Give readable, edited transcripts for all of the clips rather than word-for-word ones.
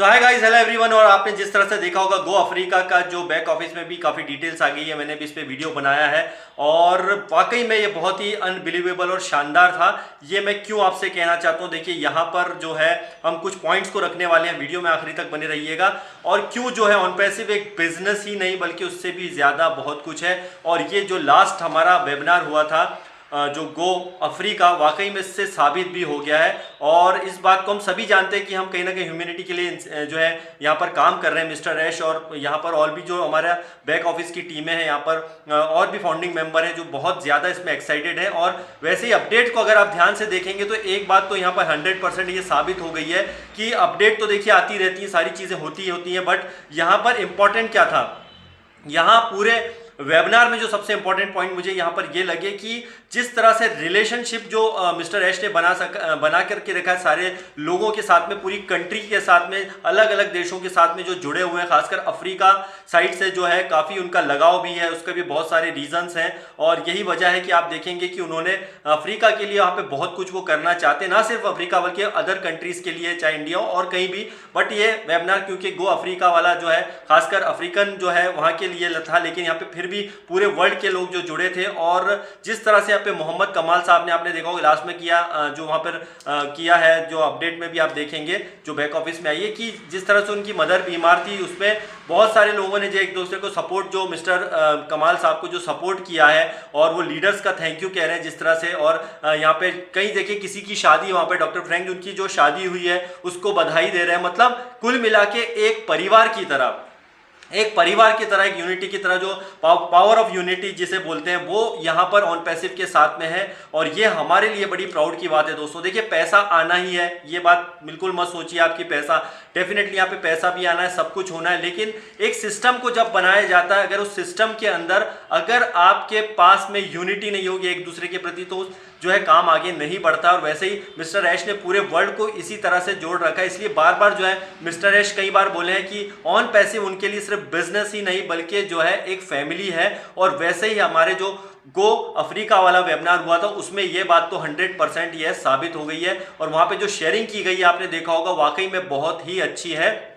सो hi guys, hello everyone. और आपने जिस तरह से देखा होगा गो अफ्रीका का जो बैक ऑफिस में भी काफ़ी डिटेल्स आ गई है, मैंने भी इस पे वीडियो बनाया है और वाकई में ये बहुत ही अनबिलीवेबल और शानदार था। ये मैं क्यों आपसे कहना चाहता हूँ, देखिए यहाँ पर जो है हम कुछ पॉइंट्स को रखने वाले हैं, वीडियो में आखिरी तक बने रहिएगा। और क्यों जो है ऑन पैसिव एक बिजनेस ही नहीं बल्कि उससे भी ज़्यादा बहुत कुछ है। और ये जो लास्ट हमारा वेबिनार हुआ था जो गो अफ्रीका, वाकई में इससे साबित भी हो गया है। और इस बात को हम सभी जानते हैं कि हम कहीं ना कहीं ह्यूमैनिटी के लिए जो है यहाँ पर काम कर रहे हैं मिस्टर ऐश, और यहाँ पर और भी जो हमारा बैक ऑफिस की टीमें हैं यहाँ पर और भी फाउंडिंग मेंबर हैं जो बहुत ज़्यादा इसमें एक्साइटेड है। और वैसे ही अपडेट को अगर आप ध्यान से देखेंगे तो एक बात तो यहाँ पर 100% ये साबित हो गई है कि अपडेट तो देखिए आती रहती है, सारी चीज़ें होती हैं, बट यहाँ पर इंपॉर्टेंट क्या था, यहाँ पूरे वेबिनार में जो सबसे इंपॉर्टेंट पॉइंट मुझे यहाँ पर ये लगे कि जिस तरह से रिलेशनशिप जो मिस्टर ऐश ने बना करके रखा है सारे लोगों के साथ में, पूरी कंट्री के साथ में, अलग अलग देशों के साथ में जो जुड़े हुए हैं, खासकर अफ्रीका साइड से जो है काफ़ी उनका लगाव भी है। उसके भी बहुत सारे रीजंस हैं और यही वजह है कि आप देखेंगे कि उन्होंने अफ्रीका के लिए वहाँ पे बहुत कुछ वो करना चाहते हैं, ना सिर्फ अफ्रीका बल्कि अदर कंट्रीज के लिए, चाहे इंडिया और कहीं भी। बट ये वेबिनार क्योंकि गो अफ्रीका वाला जो है खासकर अफ्रीकन जो है वहाँ के लिए था, लेकिन यहाँ पे फिर भी पूरे वर्ल्ड के लोग जो जुड़े थे। और जिस तरह से यहाँ पे मोहम्मद कमाल साहब ने, आपने देखा होगा लास्ट में किया जो वहाँ पर किया है, जो अपडेट में भी आप देखेंगे जो बैक ऑफिस में आई है, कि जिस तरह से उनकी मदर बीमार थी उसमें बहुत सारे लोगों ने जो एक दूसरे को सपोर्ट, जो मिस्टर कमाल साहब को जो सपोर्ट किया है, और वो लीडर्स का थैंक यू कह रहे हैं जिस तरह से। और यहाँ पे कहीं देखिए किसी की शादी, वहाँ पे डॉक्टर फ्रैंक उनकी जो शादी हुई है उसको बधाई दे रहे हैं। मतलब कुल मिला के एक परिवार की तरह, एक यूनिटी की तरह, जो पावर ऑफ यूनिटी जिसे बोलते हैं, वो यहाँ पर ऑन पैसिव के साथ में है। और ये हमारे लिए बड़ी प्राउड की बात है दोस्तों। देखिए पैसा आना ही है, ये बात बिल्कुल मत सोचिए आपकी पैसा, डेफिनेटली यहाँ पे पैसा भी आना है, सब कुछ होना है, लेकिन एक सिस्टम को जब बनाया जाता है, अगर उस सिस्टम के अंदर अगर आपके पास में यूनिटी नहीं होगी एक दूसरे के प्रति, तो जो है काम आगे नहीं बढ़ता। और वैसे ही मिस्टर ऐश ने पूरे वर्ल्ड को इसी तरह से जोड़ रखा है। इसलिए बार बार जो है मिस्टर ऐश कई बार बोले हैं कि ऑन पैसिव उनके लिए सिर्फ बिजनेस ही नहीं बल्कि जो है एक फैमिली है। और वैसे ही हमारे जो गो अफ्रीका वाला वेबिनार हुआ था उसमें ये बात तो 100% ये साबित हो गई है। और वहां पे जो शेयरिंग की गई है आपने देखा होगा, वाकई में बहुत ही अच्छी है।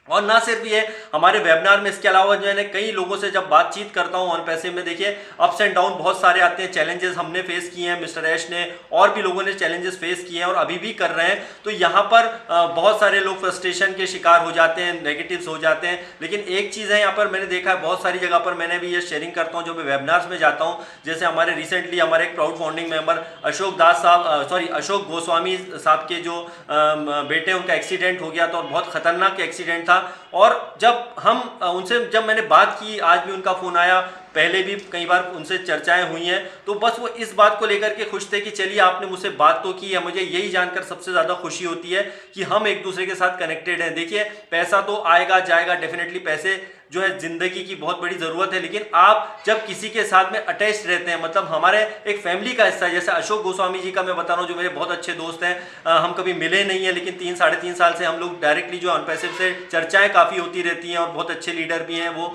और ना सिर्फ ये हमारे वेबिनार में, इसके अलावा जो है कई लोगों से जब बातचीत करता हूं ऑन पैसिव में, देखिए अप्स एंड डाउन बहुत सारे आते हैं, चैलेंजेस हमने फेस किए हैं, मिस्टर ऐश ने और भी लोगों ने चैलेंजेस फेस किए हैं और अभी भी कर रहे हैं। तो यहाँ पर बहुत सारे लोग फ्रस्ट्रेशन के शिकार हो जाते हैं, नेगेटिव्स हो जाते हैं। लेकिन एक चीज़ है यहाँ पर मैंने देखा है बहुत सारी जगह पर, मैंने भी ये शेयरिंग करता हूँ जो मैं वेबिनार्स में जाता हूँ, जैसे हमारे रिसेंटली हमारे एक proud founding member Ashok Goswami साहब के जो बेटे, उनका एक्सीडेंट हो गया था और बहुत खतरनाक एक्सीडेंट था। और जब हम उनसे, जब मैंने बात की, आज भी उनका फ़ोन आया, पहले भी कई बार उनसे चर्चाएं हुई हैं, तो बस वो इस बात को लेकर के खुश थे कि चलिए आपने मुझसे बात तो की है। मुझे यही जानकर सबसे ज़्यादा खुशी होती है कि हम एक दूसरे के साथ कनेक्टेड हैं। देखिए पैसा तो आएगा जाएगा, डेफिनेटली पैसे जो है ज़िंदगी की बहुत बड़ी ज़रूरत है, लेकिन आप जब किसी के साथ में अटैच रहते हैं, मतलब हमारे एक फैमिली का हिस्सा है। जैसे अशोक गोस्वामी जी का मैं बता रहा हूँ, जो मेरे बहुत अच्छे दोस्त हैं, हम कभी मिले नहीं हैं, लेकिन 3-3.5 साल से हम लोग डायरेक्टली जो ऑन पैसिव से चर्चाएँ काफ़ी होती रहती हैं, और बहुत अच्छे लीडर भी हैं, वो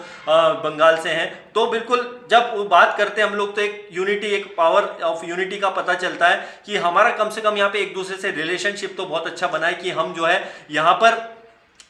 बंगाल से हैं। तो बिल्कुल जब वो बात करते हैं हम लोग, तो एक यूनिटी, एक पावर ऑफ यूनिटी का पता चलता है कि हमारा कम से कम यहाँ पे एक दूसरे से रिलेशनशिप तो बहुत अच्छा बना है कि हम जो है यहाँ पर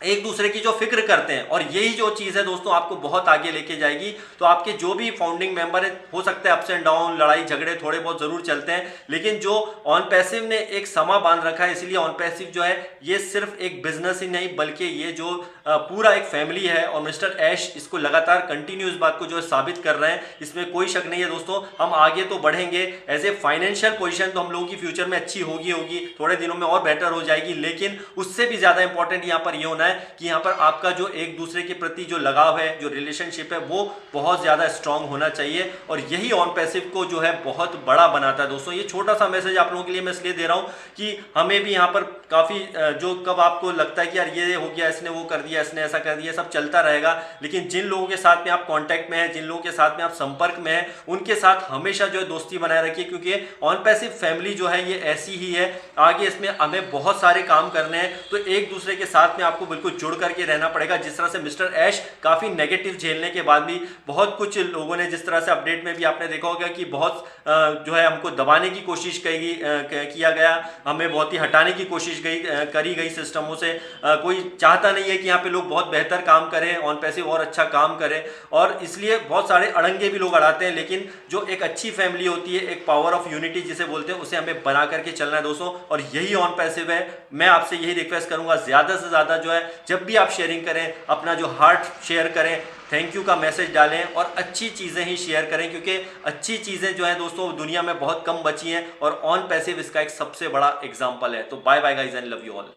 एक दूसरे की जो फिक्र करते हैं। और यही जो चीज़ है दोस्तों आपको बहुत आगे लेके जाएगी। तो आपके जो भी फाउंडिंग मेंबर है, हो सकता है अप्स एंड डाउन, लड़ाई झगड़े थोड़े बहुत ज़रूर चलते हैं, लेकिन जो ऑन पैसिव ने एक समा बांध रखा है, इसलिए ऑन पैसिव जो है ये सिर्फ एक बिजनेस ही नहीं बल्कि ये जो पूरा एक फैमिली है। और मिस्टर ऐश इसको लगातार कंटिन्यू इस बात को जो है साबित कर रहे हैं, इसमें कोई शक नहीं है दोस्तों। हम आगे तो बढ़ेंगे, एज ए फाइनेंशियल पोजीशन तो हम लोगों की फ्यूचर में अच्छी होगी, थोड़े दिनों में और बेटर हो जाएगी, लेकिन उससे भी ज़्यादा इंपॉर्टेंट यहाँ पर ये होना है कि यहाँ पर आपका जो एक दूसरे के प्रति जो लगाव है, जो रिलेशनशिप है, वो बहुत ज़्यादा स्ट्रांग होना चाहिए। और यही ऑन पैसिव को जो है बहुत बड़ा बनाता है दोस्तों। ये छोटा सा मैसेज आप लोगों के लिए मैं इसलिए दे रहा हूँ कि हमें भी यहाँ पर काफ़ी जो कब आपको लगता है कि यार ये हो गया, इसने वो कर दिया, इसने ऐसा कर दिया, सब चलता रहेगा, लेकिन जिन लोगों के साथ में आप कॉन्टैक्ट में हैं, जिन लोगों के साथ में आप संपर्क में हैं, उनके साथ हमेशा जो है दोस्ती बनाए रखिए, क्योंकि ऑन पैसिव फैमिली जो है ये ऐसी ही है। आगे इसमें हमें बहुत सारे काम करने हैं, तो एक दूसरे के साथ में आपको बिल्कुल जुड़ करके रहना पड़ेगा। जिस तरह से मिस्टर ऐश काफ़ी नेगेटिव झेलने के बाद भी बहुत कुछ लोगों ने, जिस तरह से अपडेट में भी आपने देखा होगा कि बहुत जो है हमको दबाने की कोशिश किया गया, हमें बहुत ही हटाने की कोशिश करी गई सिस्टमों से। कोई चाहता नहीं है कि यहाँ पे लोग बहुत बेहतर काम करें, ऑन पैसिव और अच्छा काम करें, और इसलिए बहुत सारे अड़ंगे भी लोग अड़ाते हैं। लेकिन जो एक अच्छी फैमिली होती है, एक पावर ऑफ यूनिटी जिसे बोलते हैं, उसे हमें बना करके चलना है दोस्तों, और यही ऑन पैसिव है। मैं आपसे यही रिक्वेस्ट करूंगा, ज़्यादा से ज़्यादा जो है जब भी आप शेयरिंग करें, अपना जो हार्ट शेयर करें, थैंक यू का मैसेज डालें, और अच्छी चीज़ें ही शेयर करें, क्योंकि अच्छी चीज़ें जो है दोस्तों दुनिया में बहुत कम बची हैं, और ऑन पैसिव इसका एक सबसे बड़ा एग्जाम्पल है। तो bye bye guys and love you all.